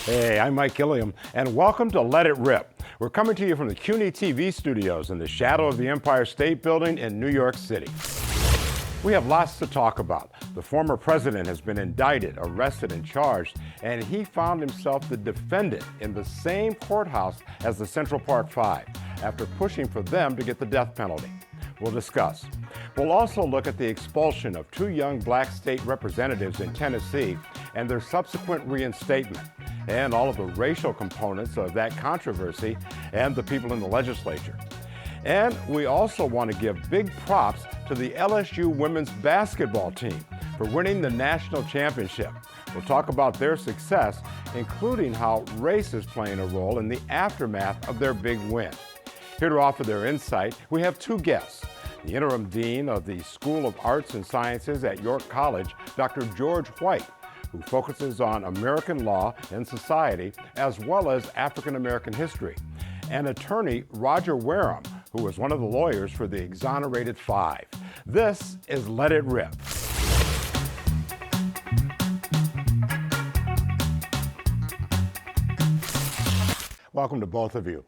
Hey, I'm Mike Gilliam, and welcome to Let It Rip. We're coming to you from the CUNY TV studios in the shadow of the Empire State Building in New York City. We have lots to talk about. The former president has been indicted, arrested, and charged, and he found himself the defendant in the same courthouse as the Central Park Five after pushing for them to get the death penalty. We'll discuss. We'll also look at the expulsion of two young black state representatives in Tennessee and their subsequent reinstatement, and all of the racial components of that controversy and the people in the legislature. And we also want to give big props to the LSU women's basketball team for winning the national championship. We'll talk about their success, including how race is playing a role in the aftermath of their big win. Here to offer their insight, we have two guests. The interim dean of the School of Arts and Sciences at York College, Dr. George White, who focuses on American law and society as well as African American history, and attorney Roger Wareham, who was one of the lawyers for the exonerated five. This is Let It Rip. Welcome to both of you.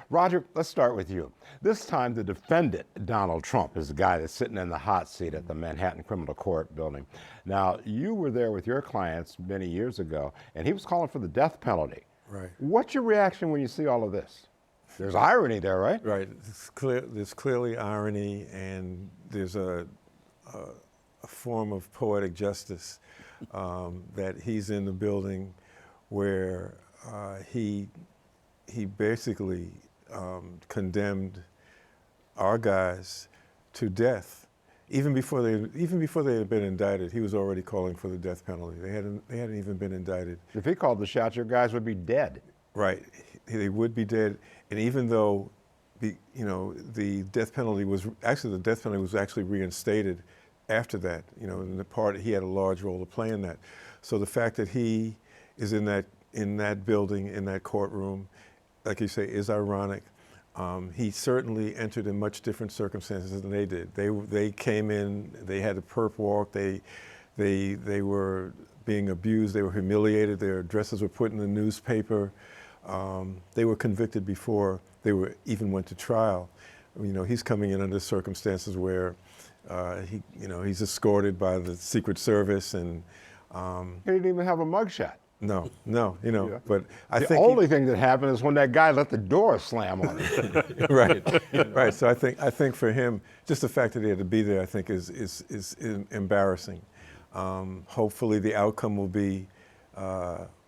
Roger, let's start with you. This time, the defendant, Donald Trump, is the guy that's sitting in the hot seat at the Manhattan Criminal Court building. Now, you were there with your clients many years ago, and he was calling for the death penalty. Right. What's your reaction when you see all of this? There's irony there, right? Right. There's clearly irony, and there's a form of poetic justice that he's in the building where he basically condemned our guys to death. Even before they had been indicted, he was already calling for the death penalty. They hadn't even been indicted. If he called the shots, your guys would be dead. Right. They would be dead. And even though the death penalty was actually reinstated after that, in the part he had a large role to play in that. So the fact that he is in that building, in that courtroom, like you say, is ironic. He certainly entered in much different circumstances than they did. They came in, they had a perp walk, they were being abused, they were humiliated, their addresses were put in the newspaper. They were convicted before they even went to trial. He's coming in under circumstances where he's escorted by the Secret Service, and He didn't even have a mugshot. No, Yeah. but I The think only thing that happened is when that guy let the door slam on him. right. So I think for him, just the fact that he had to be there, I think is embarrassing. Hopefully, the outcome will be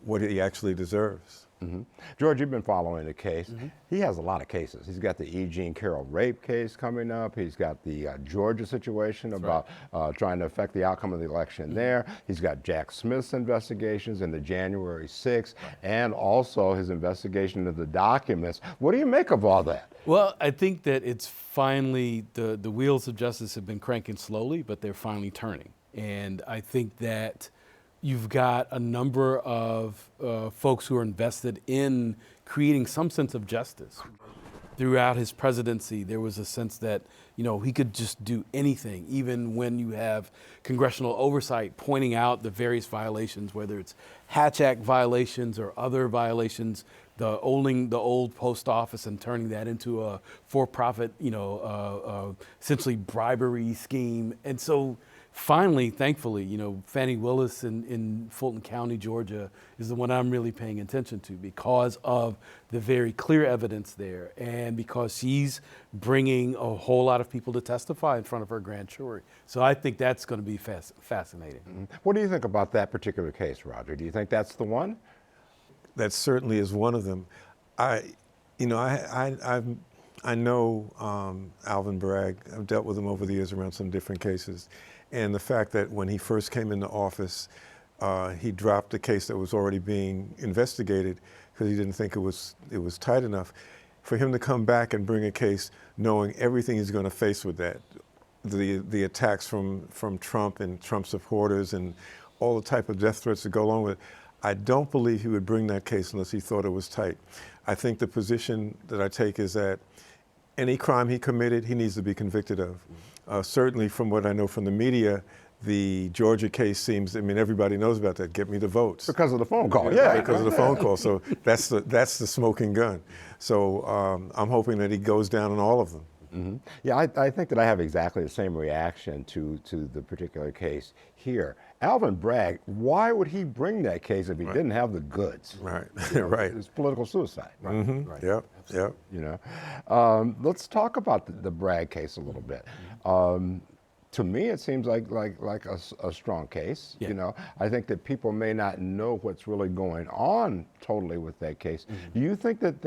what he actually deserves. Mm-hmm. George, you've been following the case. Mm-hmm. He has a lot of cases. He's got the E. Jean Carroll rape case coming up. He's got the Georgia situation about trying to affect the outcome of the election there. He's got Jack Smith's investigations in the January 6th, and also his investigation of the documents. What do you make of all that? Well, I think that it's finally, the wheels of justice have been cranking slowly, but they're finally turning. And I think that you've got a number of folks who are invested in creating some sense of justice. Throughout his presidency, there was a sense that, he could just do anything, even when you have congressional oversight pointing out the various violations, whether it's Hatch Act violations or other violations, the old post office and turning that into a for-profit, essentially bribery scheme. And so finally, thankfully, Fannie Willis in Fulton County, Georgia, is the one I'm really paying attention to because of the very clear evidence there and because she's bringing a whole lot of people to testify in front of her grand jury. So I think that's going to be fascinating. Mm-hmm. What do you think about that particular case, Roger? Do you think that's the one? That certainly is one of them. I know Alvin Bragg. I've dealt with him over the years around some different cases. And the fact that when he first came into office, he dropped a case that was already being investigated because he didn't think it was tight enough. For him to come back and bring a case knowing everything he's going to face with that, the attacks from Trump and Trump supporters and all the type of death threats that go along with it, I don't believe he would bring that case unless he thought it was tight. I think the position that I take is that any crime he committed, he needs to be convicted of. Certainly from what I know from the media, The Georgia case seems, I mean, everybody knows about that. Get me the votes. Because of the phone call, yeah. Because of the phone call. So that's the smoking gun. So I'm hoping that he goes down on all of them. Mm-hmm. Yeah, I think that I have exactly the same reaction to the particular case here. Alvin Bragg, why would he bring that case if he didn't have the goods? Right, You know, right. It's political suicide. Right. Mm-hmm. Right. Yep, yep. You know, let's talk about the Bragg case a little bit. To me, it seems like a strong case. Yeah. You know, I think that people may not know what's really going on totally with that case. Do you think that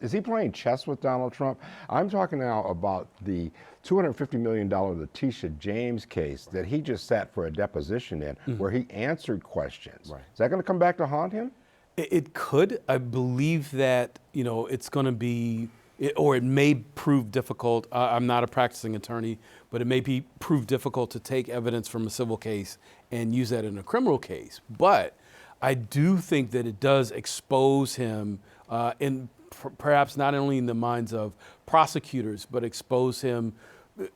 is he playing chess with Donald Trump? I'm talking now about the $250 million Letitia James case that he just sat for a deposition in, where he answered questions. Right. Is that going to come back to haunt him? It could. I believe that, you know, it's going to be, or it may prove difficult. I'm not a practicing attorney, but it may prove difficult to take evidence from a civil case and use that in a criminal case. But I do think that it does expose him perhaps not only in the minds of prosecutors, but expose him,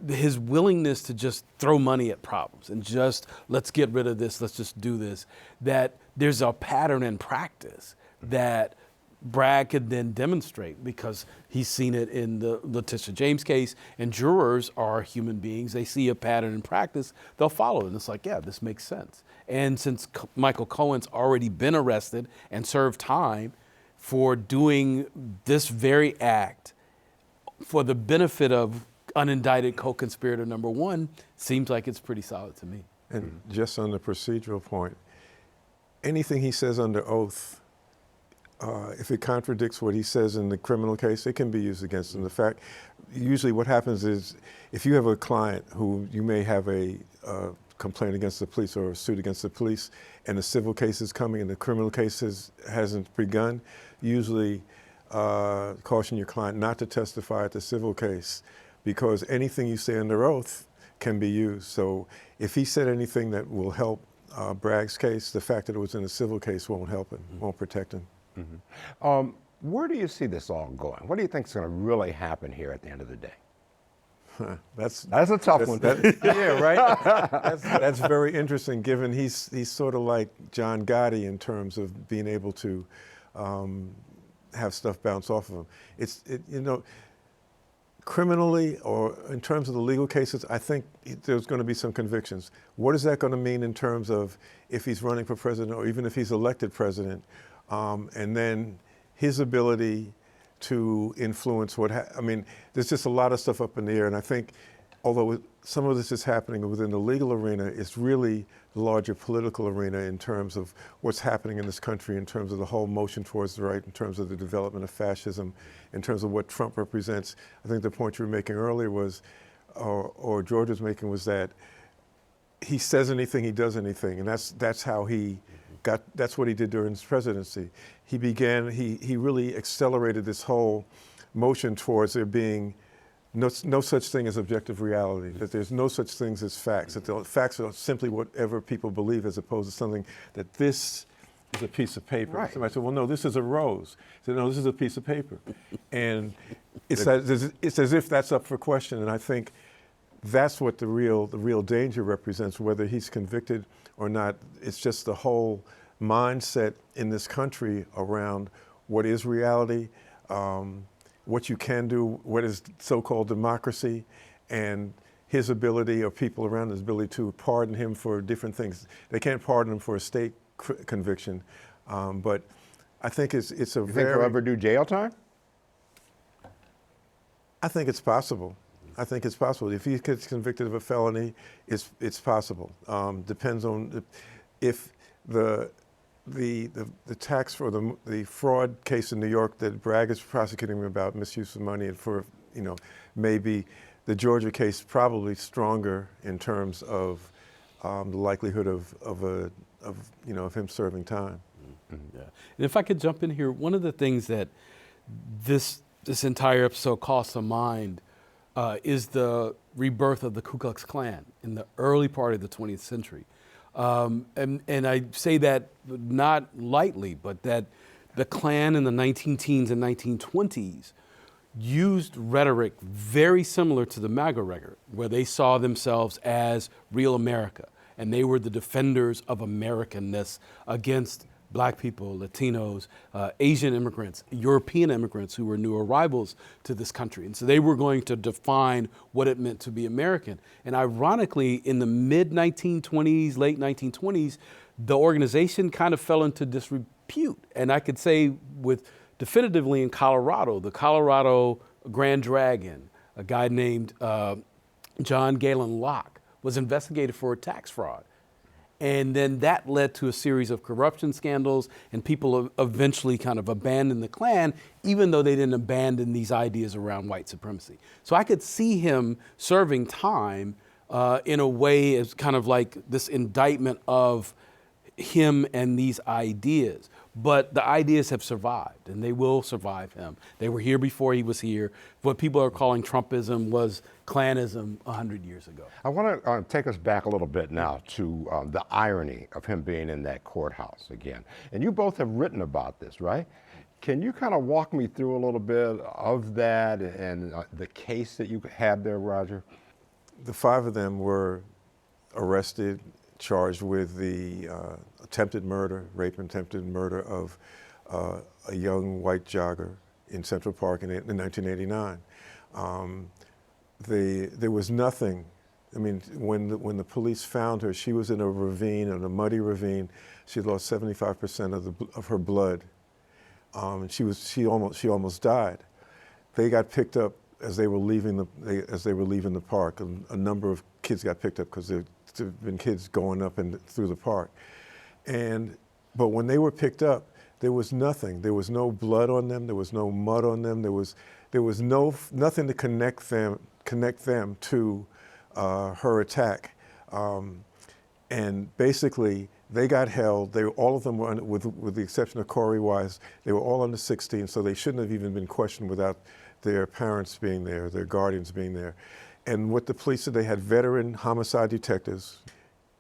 his willingness to just throw money at problems and just, let's get rid of this, let's just do this, that there's a pattern and practice that Bragg could then demonstrate because he's seen it in the Letitia James case, and jurors are human beings. They see a pattern and practice, they'll follow it. And it's like, yeah, this makes sense. And since Michael Cohen's already been arrested and served time for doing this very act for the benefit of unindicted co-conspirator number one, seems like it's pretty solid to me. And just on the procedural point, anything he says under oath, if it contradicts what he says in the criminal case, it can be used against him. The fact, usually what happens is, if you have a client who you may have a complaint against the police or a suit against the police, and the civil case is coming and the criminal case hasn't begun, usually caution your client not to testify at the civil case, because anything you say under oath can be used. So if he said anything that will help Bragg's case, the fact that it was in a civil case won't help him, won't protect him. Where do you see this all going? What do you think is going to really happen here at the end of the day? That's a tough one. Yeah, right. That's very interesting, given he's sort of like John Gotti in terms of being able to have stuff bounce off of him. You know, criminally or in terms of the legal cases, I think there's going to be some convictions. What is that going to mean in terms of if he's running for president or even if he's elected president? And then his ability to influence I mean, there's just a lot of stuff up in the air. And I think, although some of this is happening within the legal arena, it's really the larger political arena in terms of what's happening in this country, in terms of the whole motion towards the right, in terms of the development of fascism, in terms of what Trump represents. I think the point you were making earlier was, or George was making, was that he says anything, he does anything. And that's how that's what he did during his presidency. He really accelerated this whole motion towards there being no such thing as objective reality, that there's no such things as facts, that the facts are simply whatever people believe, as opposed to something that this is a piece of paper. Right. Somebody said, well, no, this is a rose. He said, no, this is a piece of paper. And it's as if that's up for question. And I think that's what the real danger represents, whether he's convicted or not. It's just the whole mindset in this country around what is reality, what you can do, what is so-called democracy, and his ability, or people around his ability, to pardon him for different things. They can't pardon him for a state conviction, but I think it's a You think he'll ever do jail time? I think it's possible. I think it's possible. If he gets convicted of a felony, it's possible. Depends on if the tax for the fraud case in New York that Bragg is prosecuting him about misuse of money, and for, you know, maybe the Georgia case probably stronger in terms of the likelihood of him serving time. Mm-hmm. Yeah. And if I could jump in here, one of the things that this entire episode calls to mind is the rebirth of the Ku Klux Klan in the early part of the 20th century. And I say that not lightly, but that the Klan in the 19-teens and 1920s, used rhetoric very similar to the MAGA rhetoric, where they saw themselves as real America, and they were the defenders of Americanness against Black people, Latinos, Asian immigrants, European immigrants who were new arrivals to this country. And so they were going to define what it meant to be American. And ironically, in the mid 1920s, late 1920s, the organization kind of fell into disrepute. And I could say with definitively in Colorado, the Colorado Grand Dragon, a guy named John Galen Locke, was investigated for tax fraud. And then that led to a series of corruption scandals, and people eventually kind of abandoned the Klan, even though they didn't abandon these ideas around white supremacy. So I could see him serving time in a way as kind of like this indictment of him and these ideas. But the ideas have survived, and they will survive him. They were here before he was here. What people are calling Trumpism was Klanism 100 years ago. I want to take us back a little bit now to the irony of him being in that courthouse again. And you both have written about this, right? Can you kind of walk me through a little bit of that and the case that you had there, Roger? The 5 of them were arrested, charged with the attempted murder, rape and attempted murder of a young white jogger in Central Park in 1989. There was nothing. I mean, when the police found her, she was in a ravine, in a muddy ravine. She lost 75% of her blood. She almost died. They got picked up as they were leaving the park. A number of kids got picked up because there have been kids going up and through the park. But when they were picked up, there was nothing. There was no blood on them. There was no mud on them. There was nothing to connect them to her attack. And basically, they got held. All of them were, with the exception of Corey Wise, they were all under 16, so they shouldn't have even been questioned without their parents being there, their guardians being there. And what the police did, they had veteran homicide detectives,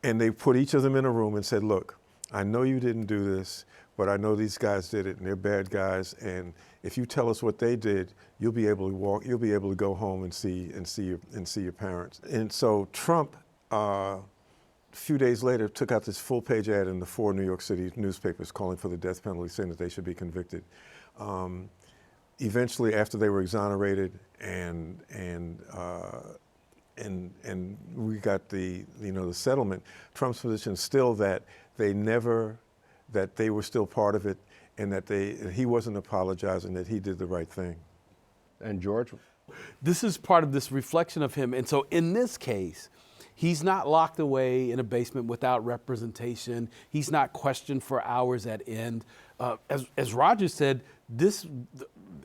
and they put each of them in a room and said, look, I know you didn't do this, but I know these guys did it, and they're bad guys, and if you tell us what they did, you'll be able to go home and see your parents. And so Trump, a few days later, took out this full-page ad in the 4 New York City newspapers calling for the death penalty, saying that they should be convicted. Eventually, after they were exonerated and we got the settlement, Trump's position is still that they were still part of it, and that he wasn't apologizing, that he did the right thing. And George? This is part of this reflection of him. And so in this case, he's not locked away in a basement without representation. He's not questioned for hours at end. As Roger said,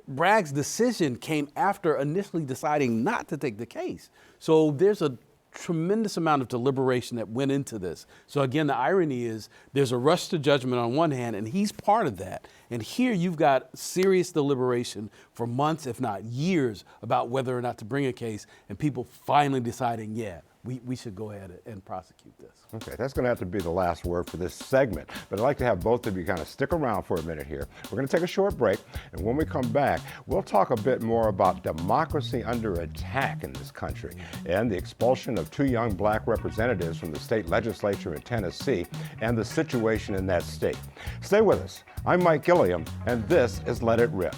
Bragg's decision came after initially deciding not to take the case. So there's a tremendous amount of deliberation that went into this. So again, the irony is there's a rush to judgment on one hand, and he's part of that. And here you've got serious deliberation for months, if not years, about whether or not to bring a case, and people finally deciding, yeah, we should go ahead and prosecute this. Okay, that's going to have to be the last word for this segment. But I'd like to have both of you kind of stick around for a minute here. We're going to take a short break, and when we come back, we'll talk a bit more about democracy under attack in this country and the expulsion of 2 young black representatives from the state legislature in Tennessee and the situation in that state. Stay with us. I'm Mike Gilliam, and this is Let It Rip.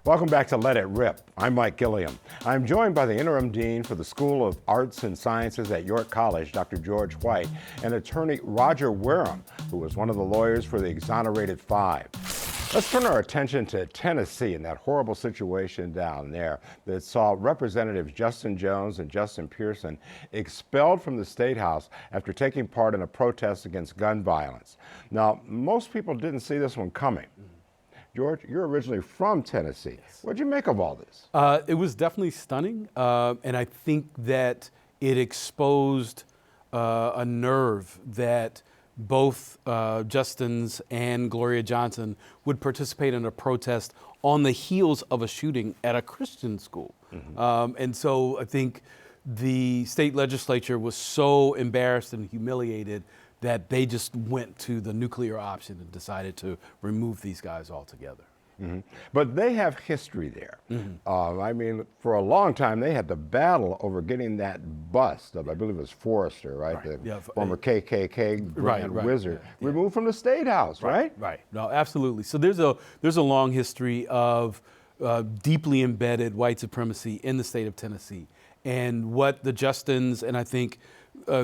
Welcome back to Let It Rip. I'm Mike Gilliam. I'm joined by the interim dean for the School of Arts and Sciences at York College, Dr. George White, and attorney Roger Wareham, who was one of the lawyers for the exonerated 5. Let's turn our attention to Tennessee and that horrible situation down there that saw Representatives Justin Jones and Justin Pearson expelled from the State House after taking part in a protest against gun violence. Now, most people didn't see this one coming. George, you're originally from Tennessee. Yes. What'd you make of all this? It was definitely stunning, and I think that it exposed a nerve that both Justin's and Gloria Johnson would participate in a protest on the heels of a shooting at a Christian school. Mm-hmm. And so I think the state legislature was so embarrassed and humiliated that they just went to the nuclear option and decided to remove these guys altogether. But they have history there. I mean, for a long time, they had to battle over getting that bust of, I believe it was Forrester, right? The Yeah, former KKK grand wizard, removed from the State House, right? Right. No, absolutely. So there's a long history of deeply embedded white supremacy in the state of Tennessee, and what the Justins and I think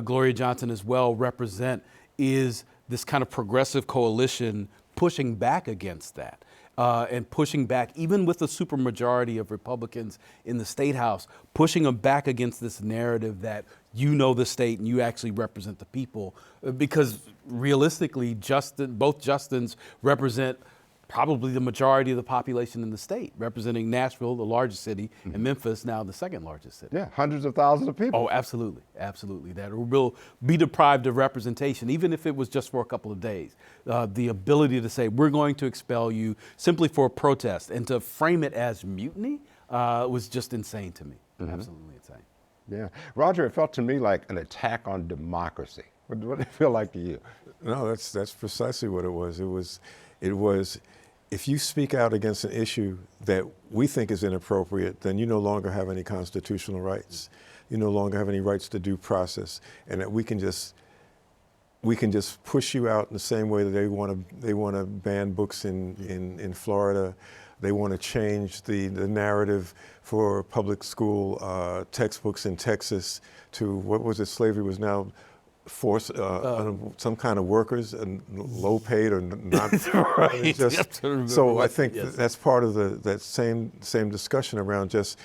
Gloria Johnson as well represent is this kind of progressive coalition pushing back against that. And pushing back, even with the supermajority of Republicans in the State House, pushing them back against this narrative that you know the state and you actually represent the people. Because realistically, both Justins represent probably the majority of the population in the state, representing Nashville, the largest city, and Memphis, now the second largest city. Yeah, hundreds of thousands of people. Oh, absolutely, absolutely. That will be deprived of representation, even if it was just for a couple of days. The ability to say, we're going to expel you simply for a protest, and to frame it as mutiny was just insane to me, absolutely insane. Yeah. Roger, it felt to me like an attack on democracy. What did it feel like to you? No, that's precisely what it was. It was, if you speak out against an issue that we think is inappropriate, then you no longer have any constitutional rights. You no longer have any rights to due process, and that we can just push you out in the same way that they want to ban books in Florida. They want to change the narrative for public school textbooks in Texas to, what was it, slavery was now force some kind of workers and low paid or not. Right. So I think that's part of that same discussion around just,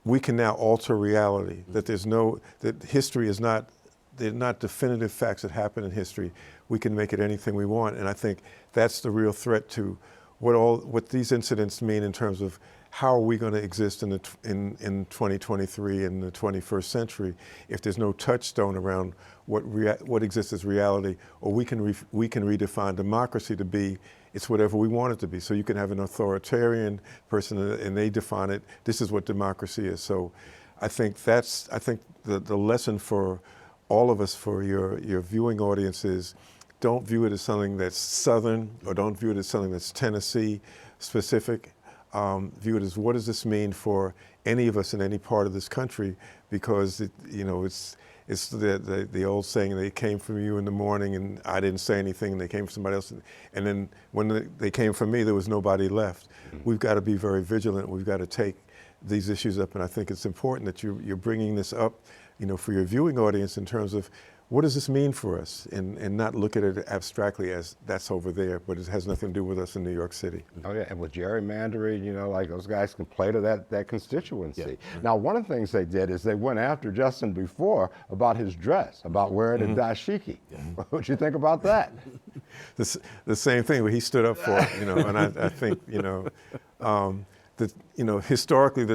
we can now alter reality. That that history is not, they're not definitive facts that happen in history. We can make it anything we want, and I think that's the real threat to what these incidents mean in terms of how are we going to exist in 2023 in the 21st century if there's no touchstone around what exists as reality, or we can redefine democracy to be, it's whatever we want it to be. So you can have an authoritarian person and they define it, this is what democracy is. So I think the lesson for all of us, for your viewing audience, is don't view it as something that's Southern, or don't view it as something that's Tennessee specific. View it as, what does this mean for any of us in any part of this country? Because it's the old saying, they came from you in the morning and I didn't say anything, and they came from somebody else, and then when they came from me, there was nobody left. We've got to be very vigilant. We've got to take these issues up, and I think it's important that you're bringing this up, for your viewing audience, in terms of, what does this mean for us? And not look at it abstractly as that's over there, but it has nothing to do with us in New York City. Oh yeah, and with gerrymandering, like those guys can play to that constituency. Yeah. Now, one of the things they did is they went after Justin before about his dress, about wearing a dashiki. Yeah. What do you think about that? The same thing, but he stood up for it, and I think, historically,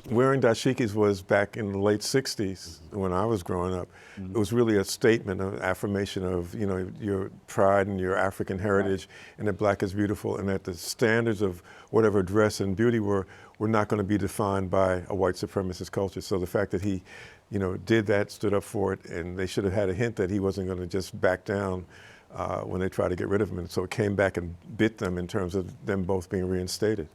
wearing dashikis was back in the late 60s when I was growing up. It was really a statement, of affirmation of, your pride and your African heritage, and that black is beautiful, and that the standards of whatever dress and beauty were not going to be defined by a white supremacist culture. So the fact that he, did that, stood up for it, and they should have had a hint that he wasn't going to just back down when they tried to get rid of him. And so it came back and bit them in terms of them both being reinstated.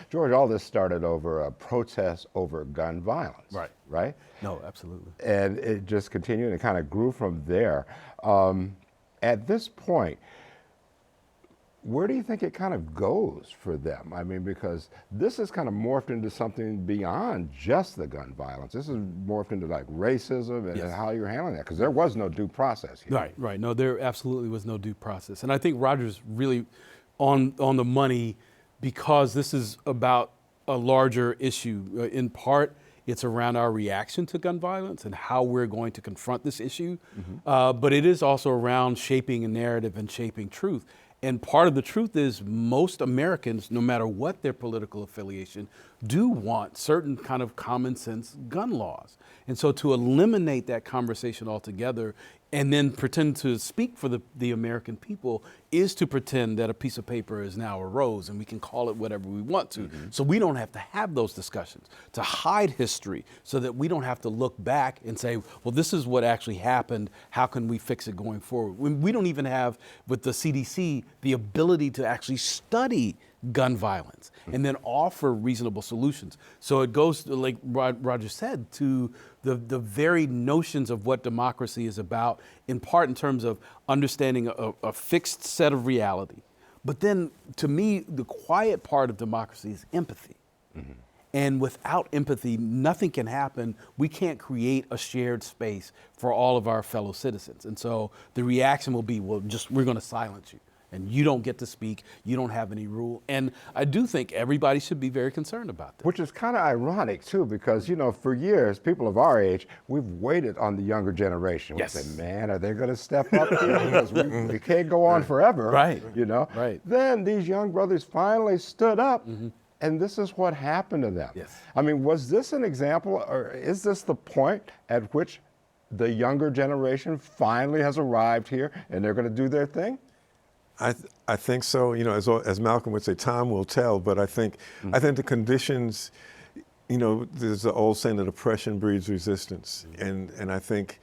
George, all this started over a protest over gun violence. Right? No, absolutely. And it just continued and kind of grew from there. At this point, where do you think it kind of goes for them? I mean, because this has kind of morphed into something beyond just the gun violence. This has morphed into like racism and how you're handling that, because there was no due process here. Right. No, there absolutely was no due process. And I think Roger's really on the money, because this is about a larger issue. In part, it's around our reaction to gun violence and how we're going to confront this issue. But it is also around shaping a narrative and shaping truth. And part of the truth is, most Americans, no matter what their political affiliation, do want certain kind of common sense gun laws. And so to eliminate that conversation altogether and then pretend to speak for the American people is to pretend that a piece of paper is now a rose and we can call it whatever we want to. So we don't have to have those discussions, to hide history so that we don't have to look back and say, well, this is what actually happened. How can we fix it going forward? When we don't even have, with the CDC, the ability to actually study gun violence and then offer reasonable solutions. So it goes, like Roger said, to the very notions of what democracy is about, in part in terms of understanding a fixed set of reality. But then, to me, the quiet part of democracy is empathy. Mm-hmm. And without empathy, nothing can happen. We can't create a shared space for all of our fellow citizens. And so the reaction will be, well, we're going to silence you. And you don't get to speak. You don't have any rule. And I do think everybody should be very concerned about that. Which is kind of ironic, too, because, for years, people of our age, we've waited on the younger generation. Yes. We say, man, are they going to step up here? Because we can't go on forever. Right. Right. Then these young brothers finally stood up. Mm-hmm. And this is what happened to them. Yes. I mean, was this an example, or is this the point at which the younger generation finally has arrived here and they're going to do their thing? I think so. As Malcolm would say, time will tell. But I think the conditions, there's the old saying that oppression breeds resistance, and I think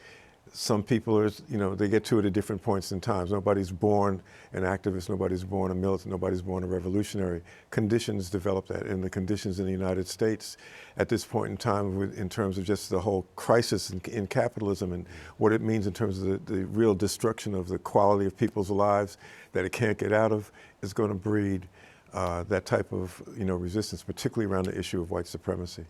some people are, they get to it at different points in time. Nobody's born an activist, nobody's born a militant, nobody's born a revolutionary. Conditions develop that, and the conditions in the United States at this point in time, in terms of just the whole crisis in capitalism and what it means in terms of the real destruction of the quality of people's lives that it can't get out of, is going to breed that type of resistance, particularly around the issue of white supremacy.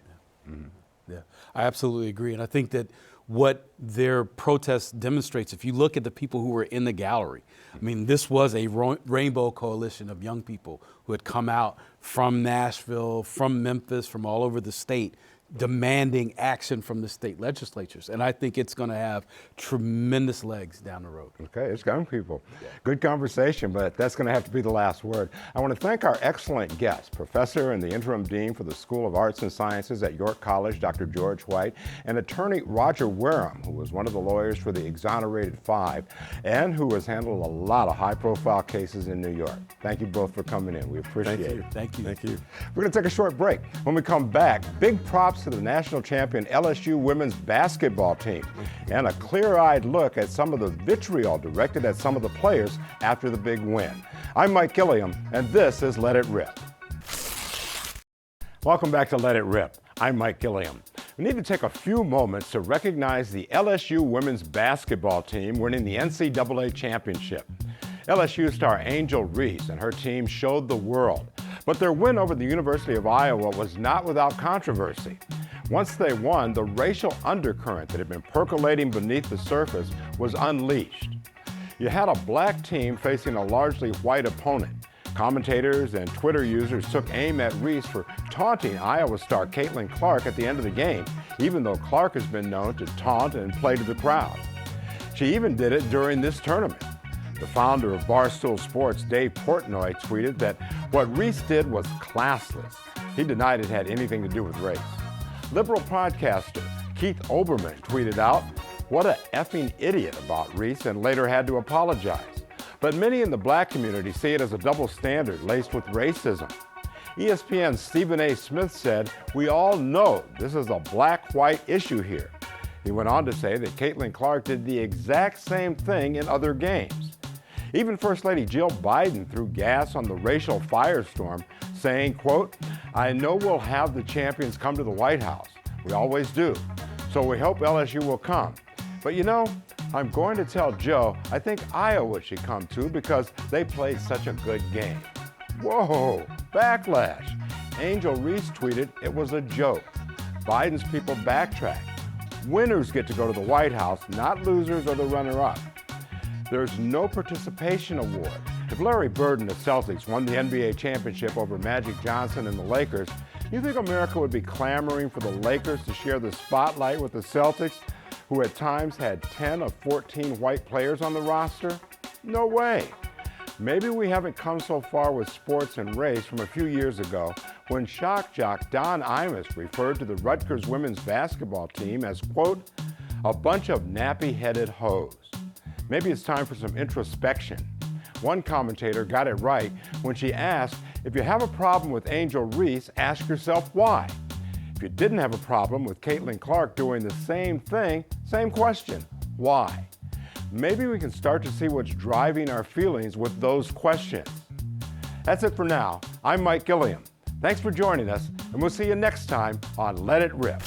Yeah. Mm-hmm. Yeah, I absolutely agree, and I think that what their protest demonstrates, if you look at the people who were in the gallery, I mean, this was a rainbow coalition of young people who had come out from Nashville, from Memphis, from all over the state, demanding action from the state legislatures. And I think it's going to have tremendous legs down the road. Okay, it's young people. Yeah. Good conversation, but that's going to have to be the last word. I want to thank our excellent guest, Professor and the Interim Dean for the School of Arts and Sciences at York College, Dr. George White, and attorney Roger Wareham, who was one of the lawyers for the Exonerated Five, and who has handled a lot of high-profile cases in New York. Thank you both for coming in. We appreciate it. Thank you. Thank you. We're going to take a short break. When we come back, big props to the national champion LSU women's basketball team and a clear-eyed look at some of the vitriol directed at some of the players after the big win. I'm Mike Gilliam, and this is Let It Rip. Welcome back to Let It Rip. I'm Mike Gilliam. We need to take a few moments to recognize the LSU women's basketball team winning the NCAA championship. LSU star Angel Reese and her team showed the world, but their win over the University of Iowa was not without controversy. Once they won, the racial undercurrent that had been percolating beneath the surface was unleashed. You had a black team facing a largely white opponent. Commentators and Twitter users took aim at Reese for taunting Iowa star Caitlin Clark at the end of the game, even though Clark has been known to taunt and play to the crowd. She even did it during this tournament. The founder of Barstool Sports, Dave Portnoy, tweeted that what Reese did was classless. He denied it had anything to do with race. Liberal podcaster Keith Olbermann tweeted out, "What a effing idiot" about Reese, and later had to apologize. But many in the black community see it as a double standard laced with racism. ESPN's Stephen A. Smith said, "We all know this is a black-white issue here." He went on to say that Caitlin Clark did the exact same thing in other games. Even First Lady Jill Biden threw gas on the racial firestorm, saying, quote, "I know we'll have the champions come to the White House. We always do. So we hope LSU will come. But I'm going to tell Joe I think Iowa should come too because they played such a good game." Whoa, backlash. Angel Reese tweeted it was a joke. Biden's people backtracked. Winners get to go to the White House, not losers or the runner-up. There's no participation award. If Larry Bird and the Celtics won the NBA championship over Magic Johnson and the Lakers, you think America would be clamoring for the Lakers to share the spotlight with the Celtics, who at times had 10 of 14 white players on the roster? No way. Maybe we haven't come so far with sports and race from a few years ago when shock jock Don Imus referred to the Rutgers women's basketball team as, quote, "a bunch of nappy-headed hoes." Maybe it's time for some introspection. One commentator got it right when she asked, if you have a problem with Angel Reese, ask yourself why. If you didn't have a problem with Caitlin Clark doing the same thing, same question, why? Maybe we can start to see what's driving our feelings with those questions. That's it for now. I'm Mike Gilliam. Thanks for joining us, and we'll see you next time on Let It Rip.